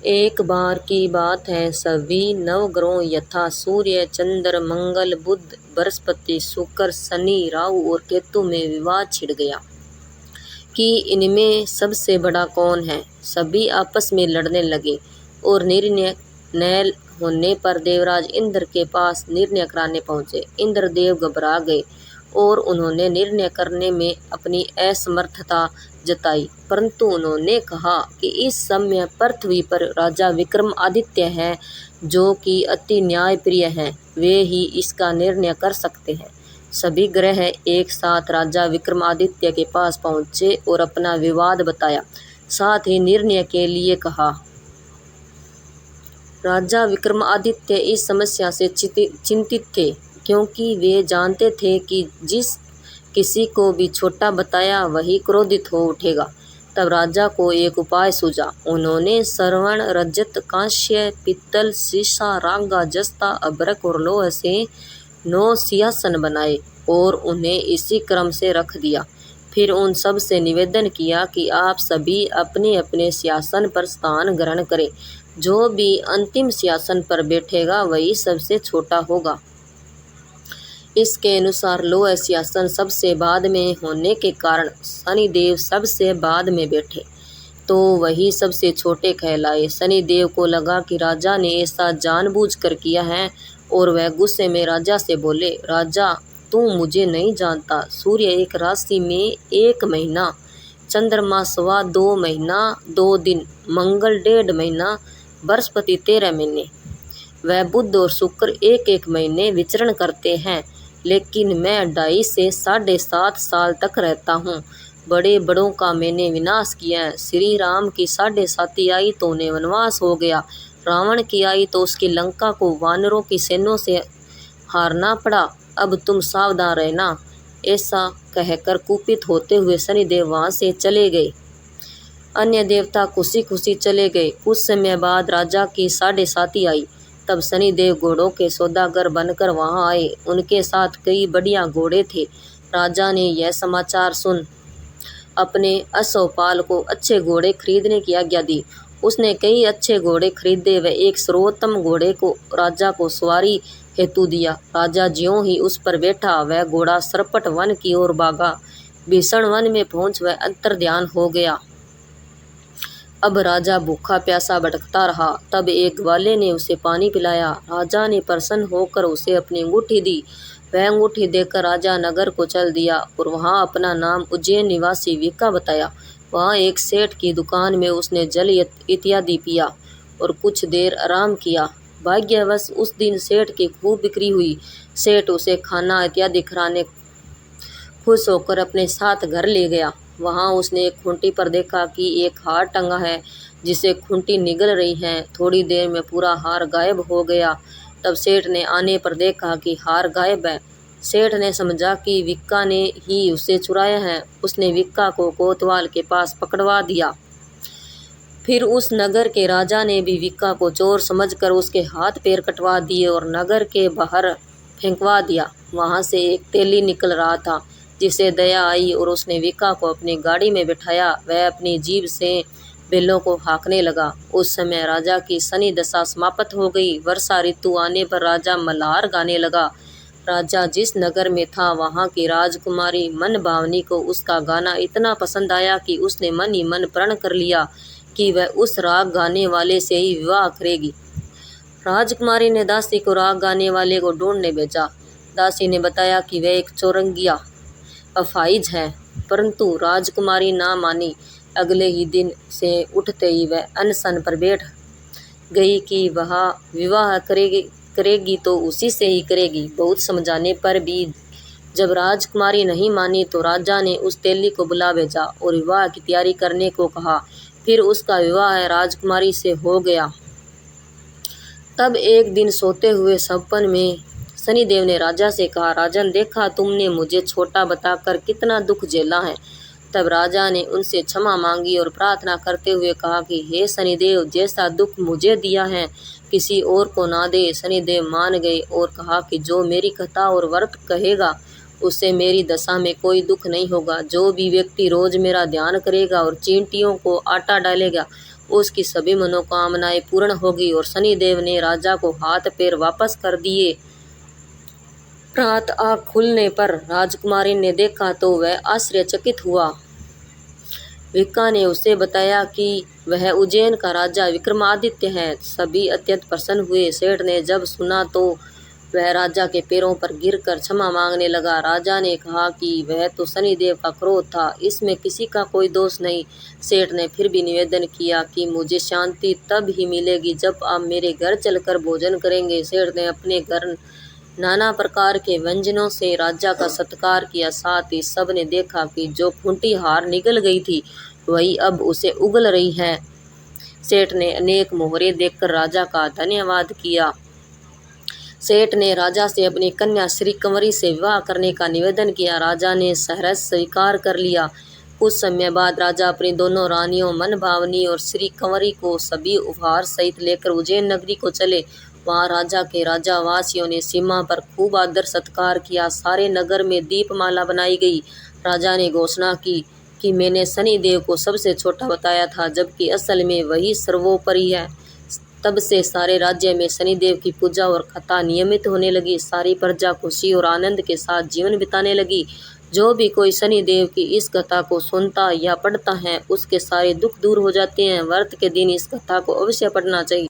एक बार की बात है, सभी नवग्रहों यथा सूर्य, चंद्र, मंगल, बुध, बृहस्पति, शुक्र, शनि, राहु और केतु में विवाद छिड़ गया कि इनमें सबसे बड़ा कौन है। सभी आपस में लड़ने लगे और निर्णय न होने पर देवराज इंद्र के पास निर्णय कराने पहुंचे। इंद्रदेव घबरा गए और उन्होंने निर्णय करने में अपनी असमर्थता जताई, परंतु उन्होंने कहा कि इस समय पृथ्वी पर राजा विक्रमादित्य हैं, जो कि अति न्यायप्रिय हैं, वे ही इसका निर्णय कर सकते हैं। सभी ग्रह एक साथ राजा विक्रमादित्य के पास पहुंचे और अपना विवाद बताया, साथ ही निर्णय के लिए कहा। राजा विक्रमादित्य इस समस्या से चिंतित थे, क्योंकि वे जानते थे कि जिस किसी को भी छोटा बताया वही क्रोधित हो उठेगा। तब राजा को एक उपाय सूझा। उन्होंने स्वर्ण, रजत, कांस्य, पीतल, सीसा, रांगा, जस्ता, अभ्रक और लोह से 9 सिंहासन बनाए और उन्हें इसी क्रम से रख दिया। फिर उन सब से निवेदन किया कि आप सभी अपने अपने सिंहासन पर स्थान ग्रहण करें। जो भी अंतिम सिंहासन पर बैठेगा वही सबसे छोटा होगा। इसके अनुसार लोह सिंहासन सबसे बाद में होने के कारण शनिदेव सबसे बाद में बैठे, तो वही सबसे छोटे कहलाए। शनिदेव को लगा कि राजा ने ऐसा जानबूझकर किया है और वह गुस्से में राजा से बोले, राजा तू मुझे नहीं जानता। सूर्य एक राशि में 1 महीना, चंद्रमा 2.25 महीना 2 दिन, मंगल 1.5 महीना, बृहस्पति 13 महीने, वह बुध और शुक्र 1-1 महीने विचरण करते हैं, लेकिन मैं 2.5 से 7.5 साल तक रहता हूँ। बड़े बड़ों का मैंने विनाश किया है। श्री राम की 7.5 आई तो उन्हें वनवास हो गया। रावण की आई तो उसकी लंका को वानरों की सेनों से हारना पड़ा। अब तुम सावधान रहना। ऐसा कहकर कुपित होते हुए शनिदेव वहाँ से चले गए। अन्य देवता खुशी खुशी चले गए। कुछ समय बाद राजा की 7.5 आई। तब शनिदेव घोड़ों के सौदागर बनकर वहां आए। उनके साथ कई बढ़िया घोड़े थे। राजा ने यह समाचार सुन अपने अश्वपाल को अच्छे घोड़े खरीदने की आज्ञा दी। उसने कई अच्छे घोड़े खरीदे व एक सर्वोत्तम घोड़े को राजा को सवारी हेतु दिया। राजा ज्यों ही उस पर बैठा, वह घोड़ा सरपट वन की ओर भागा। भीषण वन में पहुंच वह अंतर्ध्यान हो गया। अब राजा भूखा प्यासा भटकता रहा। तब एक ग्वाले ने उसे पानी पिलाया। राजा ने प्रसन्न होकर उसे अपनी अंगूठी दी। वह अंगूठी देकर राजा नगर को चल दिया और वहां अपना नाम उज्जैन निवासी विका बताया। वहां एक सेठ की दुकान में उसने जल इत्यादि पिया और कुछ देर आराम किया। भाग्यवश उस दिन सेठ की खूब बिक्री हुई। सेठ उसे खाना इत्यादि खिलाने खुश होकर अपने साथ घर ले गया। वहां उसने एक खूंटी पर देखा कि एक हार टंगा है, जिसे खूंटी निगल रही है। थोड़ी देर में पूरा हार गायब हो गया। तब सेठ ने आने पर देखा कि हार गायब है। सेठ ने समझा कि विक्का ने ही उसे चुराया है। उसने विक्का को कोतवाल के पास पकड़वा दिया। फिर उस नगर के राजा ने भी विक्का को चोर समझकर उसके हाथ पैर कटवा दिए और नगर के बाहर फेंकवा दिया। वहां से एक तेली निकल रहा था, जिसे दया आई और उसने विक्का को अपनी गाड़ी में बिठाया। वह अपनी जीभ से बैलों को हाँकने लगा। उस समय राजा की शनि दशा समाप्त हो गई। वर्षा ऋतु आने पर राजा मल्हार गाने लगा। राजा जिस नगर में था, वहां की राजकुमारी मनभावनी को उसका गाना इतना पसंद आया कि उसने मन ही मन प्रण कर लिया कि वह उस राग गाने वाले से ही विवाह करेगी। राजकुमारी ने दासी को राग गाने वाले को ढूंढने भेजा। दासी ने बताया कि वह एक चौरंगिया अफाइज है, परंतु राजकुमारी ना मानी। अगले ही दिन से उठते ही वह अनशन पर बैठ गई कि वह विवाह करेगी तो उसी से ही करेगी। बहुत समझाने पर भी जब राजकुमारी नहीं मानी तो राजा ने उस तेली को बुला भेजा और विवाह की तैयारी करने को कहा। फिर उसका विवाह राजकुमारी से हो गया। तब एक दिन सोते हुए सपन में शनिदेव ने राजा से कहा, राजन देखा तुमने मुझे छोटा बताकर कितना दुख झेला है। तब राजा ने उनसे क्षमा मांगी और प्रार्थना करते हुए कहा कि हे शनिदेव, जैसा दुख मुझे दिया है किसी और को ना दे। शनिदेव मान गए और कहा कि जो मेरी कथा और व्रत कहेगा उससे मेरी दशा में कोई दुख नहीं होगा। जो भी व्यक्ति रोज मेरा ध्यान करेगा और चींटियों को आटा डालेगा उसकी सभी मनोकामनाएं पूर्ण होगी। और शनिदेव ने राजा को हाथ पैर वापस कर दिए। प्रातः आँख खुलने पर राजकुमारी ने देखा तो वह आश्चर्यचकित हुआ। विक्का ने उसे बताया कि वह उज्जैन का राजा विक्रमादित्य है। सभी अत्यंत प्रसन्न हुए। सेठ ने जब सुना तो वह राजा के पैरों पर गिरकर क्षमा मांगने लगा। राजा ने कहा कि वह तो शनिदेव का क्रोध था, इसमें किसी का कोई दोष नहीं। सेठ ने फिर भी निवेदन किया कि मुझे शांति तब ही मिलेगी जब आप मेरे घर चलकर भोजन करेंगे। सेठ ने अपने घर नाना प्रकार के व्यंजनों से राजा का सत्कार किया। साथ ही सब ने देखा कि जो खूंटी हार निगल गई थी वही अब उसे उगल रही है। सेठ ने अनेक मोहरे देखकर राजा का धन्यवाद किया। सेठ ने राजा से अपनी कन्या श्री कंवरी से विवाह करने का निवेदन किया। राजा ने सहर्ष स्वीकार कर लिया। कुछ समय बाद राजा अपनी दोनों रानियों मनभावनी और श्री कंवरी को सभी उपहार सहित लेकर उज्जैन नगरी को चले। वहाँ राजा के राजावासियों ने सीमा पर खूब आदर सत्कार किया। सारे नगर में दीपमाला बनाई गई। राजा ने घोषणा की कि मैंने शनिदेव को सबसे छोटा बताया था, जबकि असल में वही सर्वोपरि है। तब से सारे राज्य में शनिदेव की पूजा और कथा नियमित होने लगी। सारी प्रजा खुशी और आनंद के साथ जीवन बिताने लगी। जो भी कोई शनिदेव की इस कथा को सुनता या पढ़ता है उसके सारे दुख दूर हो जाते हैं। व्रत के दिन इस कथा को अवश्य पढ़ना चाहिए।